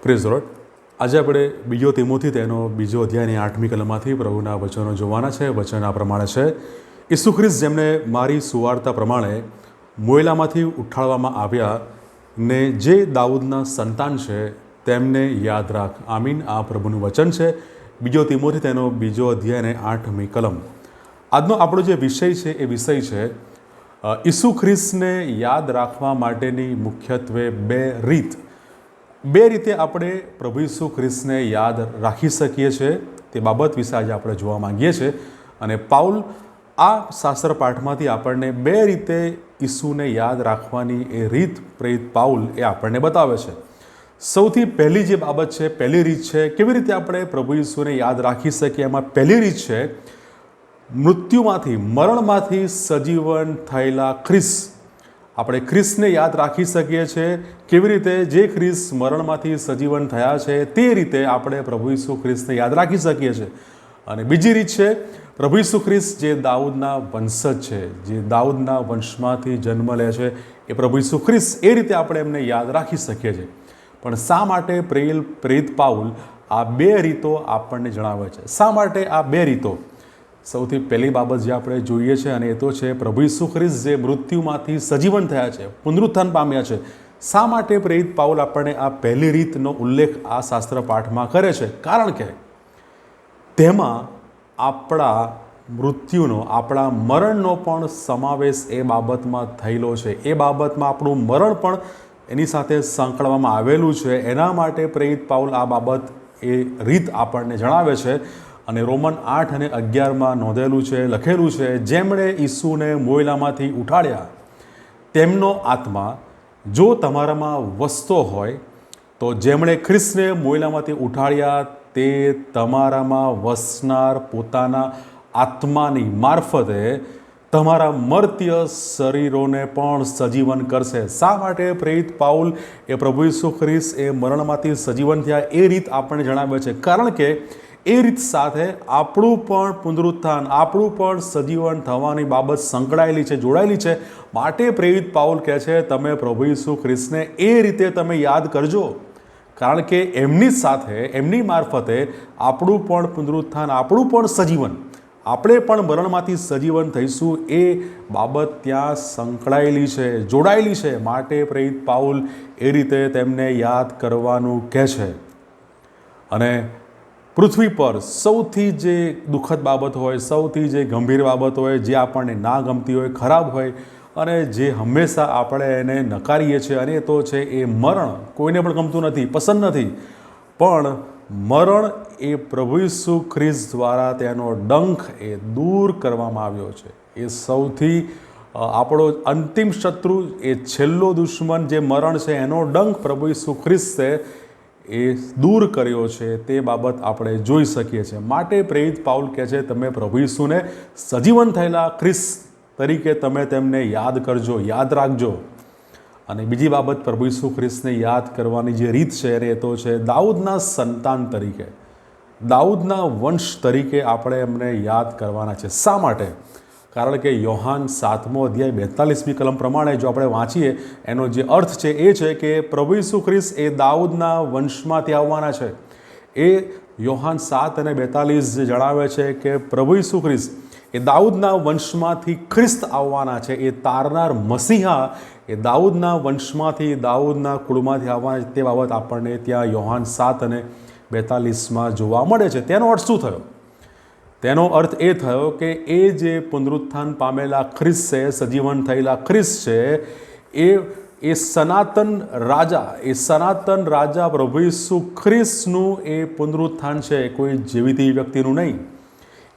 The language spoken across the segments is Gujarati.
Praise lord. આજે આપણે બીજો તિમોથી તેનો બીજો અધ્યાયની 8મી કલમમાંથી પ્રભુના વચનો જોવાના છે. વચન આ પ્રમાણે છે: ઈસુ ખ્રિસ્ત જેમને મારી સુવાર્તા પ્રમાણે મોયલામાંથી ઉઠાડવામાં આવ્યા ને જે દાઉદના સંતાન છે તેમને યાદ રાખ. આમીન. આ પ્રભુનું વચન છે. બીજો તિમોથી તેનો બીજો અધ્યાય અને 8મી કલમ. આજનો આપણો જે વિષય છે એ વિષય છે ઈસુ ખ્રિસ્તને યાદ રાખવા માટેની મુખ્યત્વે બે રીતે આપણે પ્રભુ ઈસુ ખ્રિસ્તને યાદ રાખી શકીએ છીએ. તે બાબત વિશે આજે આપણે જોવા માંગીએ છીએ. અને પાઉલ આ શાસ્ત્ર પાઠમાંથી આપણને બે રીતે ઈસુને યાદ રાખવાની એ રીત પ્રેરિત પાઉલ એ આપણને બતાવે છે. સૌથી પહેલી જે બાબત છે, પહેલી રીત છે કેવી રીતે આપણે પ્રભુ ઈસુને યાદ રાખી શકીએ. એમાં પહેલી રીત છે મૃત્યુમાંથી, મરણમાંથી સજીવન થયેલા ખ્રિસ્ત. આપણે ખ્રિસ્તને યાદ રાખી શકીએ છીએ. કેવી રીતે? જે ખ્રિસ્ત મરણમાંથી સજીવન થયા છે તે રીતે આપણે પ્રભુ ઈસુ ખ્રિસ્તને યાદ રાખી શકીએ છીએ. અને બીજી રીત છે પ્રભુ ઈસુ ખ્રિસ્ત જે દાઉદના વંશજ છે, જે દાઉદના વંશમાંથી જન્મ લે છે, એ પ્રભુ ઈસુ ખ્રિસ્ત, એ રીતે આપણે એમને યાદ રાખી શકીએ છીએ. પણ શા માટે પ્રેરિત પાઉલ આ બે રીતો આપણને જણાવે છે? શા માટે આ બે રીતો? સૌથી પહેલી બાબત જે આપણે જોઈએ છે અને એ તો છે પ્રભુ ઈસુ ખ્રિસ્ત જે મૃત્યુમાંથી સજીવન થયા છે, પુનરુત્થાન પામ્યા છે. શા માટે પ્રેરિત પાઉલ આપણને આ પહેલી રીતનો ઉલ્લેખ આ શાસ્ત્ર પાઠમાં કરે છે? કારણ કે તેમાં આપણા મૃત્યુનો, આપણા મરણનો પણ સમાવેશ એ બાબતમાં થયેલો છે. એ બાબતમાં આપણું મરણ પણ એની સાથે સંકળવામાં આવેલું છે. એના માટે પ્રેરિત પાઉલ આ બાબત, એ રીત આપણને જણાવે છે. અને રોમન 8 અને 11માં નોંધેલું છે, લખેલું છે: જેમણે ઈસુને મોયલામાંથી ઉઠાડ્યા તેમનો આત્મા જો તમારામાં વસતો હોય તો જેમણે ખ્રિસ્તને મોયલામાંથી ઉઠાડ્યા તે તમારામાં વસનાર પોતાના આત્માની મારફતે તમારા મર્ત્ય શરીરોને પણ સજીવન કરશે. શા માટે પ્રેરિત પાઉલ એ પ્રભુ ઈસુ ખ્રિસ્ત એ મરણમાંથી સજીવન થયા એ રીત આપણને જણાવે છે? કારણ કે એ રીત સાથે આપણું પણ પુનરુત્થાન, આપણું પણ સજીવન થવાની બાબત સંકળાયેલી છે, જોડાયેલી છે. માટે પ્રેરિત પાઉલ કહે છે તમે પ્રભુ ઈસુ ખ્રિસ્તને એ રીતે તમે યાદ કરજો. કારણ કે એમની સાથે, એમની મારફતે આપણું પણ પુનરુત્થાન, આપણું પણ સજીવન, આપણે પણ મરણમાંથી સજીવન થઈશું. એ બાબત ત્યાં સંકળાયેલી છે, જોડાયેલી છે. માટે પ્રેરિત પાઉલ એ રીતે તેમને યાદ કરવાનું કહે છે. અને પૃથ્વી પર સૌથી જે દુઃખદ બાબત હોય, સૌથી જે ગંભીર બાબત હોય, જે આપણને ના ગમતી હોય, ખરાબ હોય અને જે હંમેશા આપણે એને નકારીએ છીએ, અને એ તો છે એ મરણ. કોઈને પણ ગમતું નથી, પસંદ નથી. પણ મરણ એ પ્રભુ ઈસુ ખ્રિસ્ત દ્વારા તેનો ડંખ એ દૂર કરવામાં આવ્યો છે. એ સૌથી આપણો અંતિમ શત્રુ, એ છેલ્લો દુશ્મન જે મરણ છે, એનો ડંખ પ્રભુ ઈસુ ખ્રિસ્તે એ દૂર કર્યો છે. તે બાબત આપણે જોઈ શકીએ છીએ. માટે પ્રેરિત પાઉલ કહે છે તમે પ્રભુ ઈસુને સજીવન થયેલા ખ્રિસ્ત તરીકે તમે તેમને યાદ કરજો, યાદ રાખજો. અને બીજી બાબત પ્રભુ ઈસુ ખ્રિસ્તને યાદ કરવાની જે રીત છે એ તો છે દાઉદના સંતાન તરીકે, દાઉદના વંશ તરીકે આપણે એમને યાદ કરવાના છે. શા માટે? કારણ કે યોહાન 7મો અધ્યાય 42મી કલમ પ્રમાણે જો આપણે વાંચીએ, એનો જે અર્થ છે એ છે કે પ્રભુ ઈસુ ખ્રિસ્ત એ દાઉદના વંશમાંથી આવવાના છે. એ યોહાન 7 અને 42 જે જણાવે છે કે પ્રભુ ઈસુ ખ્રિસ્ત એ દાઉદના વંશમાંથી ખ્રિસ્ત આવવાના છે. એ તારનાર મસીહા એ દાઉદના વંશમાંથી, દાઉદના કુળમાંથી આવવાના છે. તે બાબત આપણને ત્યાં યોહાન 7 અને 42માં જોવા મળે છે. તેનો અર્થ શું થયો? તેનો અર્થ એ થયો કે એ જે પુનરુત્થાન પામેલા ખ્રિસ્ત છે, સજીવન થયેલા ખ્રિસ્ત છે, એ સનાતન રાજા પ્રભુ ઈસુ ખ્રિસ્તનું એ પુનરુત્થાન છે, કોઈ જેવી તેવી વ્યક્તિનું નહીં.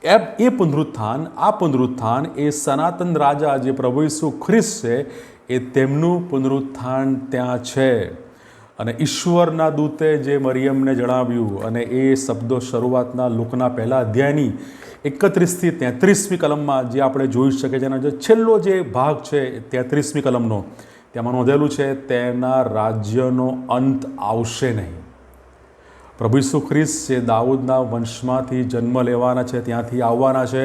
એ પુનરુત્થાન એ સનાતન રાજા જે પ્રભુ ઈસુ ખ્રિસ્ત છે, એ તેમનું પુનરુત્થાન ત્યાં છે. અને ઈશ્વરના દૂતે જે મરિયમને જણાવ્યું, અને એ શબ્દો શરૂઆતના લુકના પહેલા અધ્યાયની 31થી 33મી કલમમાં જે આપણે જોઈ શકીએ છીએ, જે છેલ્લો જે ભાગ છે 33મી કલમનો, તેમાં નોંધેલું છે તેના રાજ્યનો અંત આવશે નહીં. પ્રભુ ઈસુ ખ્રિસ્ત જે દાઉદના વંશમાંથી જન્મ લેવાના છે, ત્યાંથી આવવાના છે,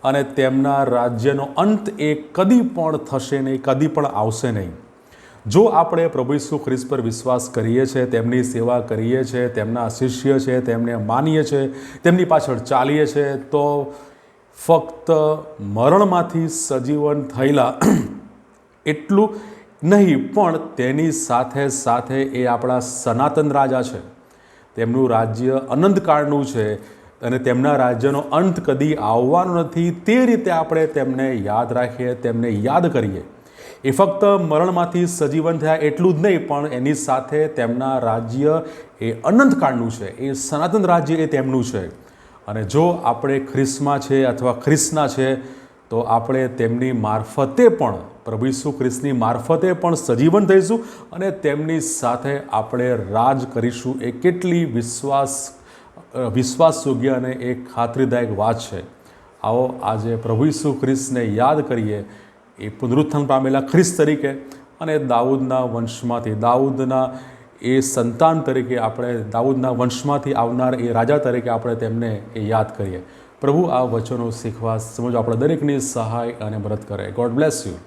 અને તેમના રાજ્યનો અંત એ કદી પણ થશે નહીં, કદી પણ આવશે નહીં. જો આપણે પ્રભુ ઈસુ ખ્રિસ્ત પર વિશ્વાસ કરીએ છીએ, તેમની સેવા કરીએ છીએ, તેમના શિષ્ય છે, તેમને માનીએ છીએ, તેમની પાછળ ચાલીએ છીએ, તો ફક્ત મરણમાંથી સજીવન થયેલા એટલું નહીં, પણ તેની સાથે સાથે એ આપણા સનાતન રાજા છે. તેમનું રાજ્ય અનંતકાળનું છે અને તેમના રાજ્યનો અંત કદી આવવાનો નથી. તે રીતે આપણે તેમને યાદ રાખીએ, તેમને યાદ કરીએ. એ ફક્ત મરણમાંથી સજીવન થયા એટલું જ નહીં, પણ એની સાથે તેમના રાજ્ય એ અનંતકાળનું છે, એ સનાતન રાજ્ય એ તેમનું છે. અને જો આપણે ખ્રિસ્તમાં છે અથવા ખ્રિસ્તના છે, તો આપણે તેમની મારફતે પણ, પ્રભુ ઈસુ ખ્રિસ્તની મારફતે પણ સજીવન થઈશું અને તેમની સાથે આપણે રાજ કરીશું. એ કેટલી વિશ્વાસયોગ્ય અને એક ખાતરીદાયક વાત છે. આવો આજે પ્રભુ ઈસુ ખ્રિસ્તને યાદ કરીએ, એ પુનરુત્થાન પામેલા ખ્રિસ્ત તરીકે અને દાઉદના વંશમાંથી, દાઉદના એ સંતાન તરીકે, આપણે દાઉદના વંશમાંથી આવનાર એ રાજા તરીકે આપણે તેમને એ યાદ કરીએ. પ્રભુ આ વચનો શીખવા સમજો આપણે દરેકની સહાય અને મદદ કરે. God bless you.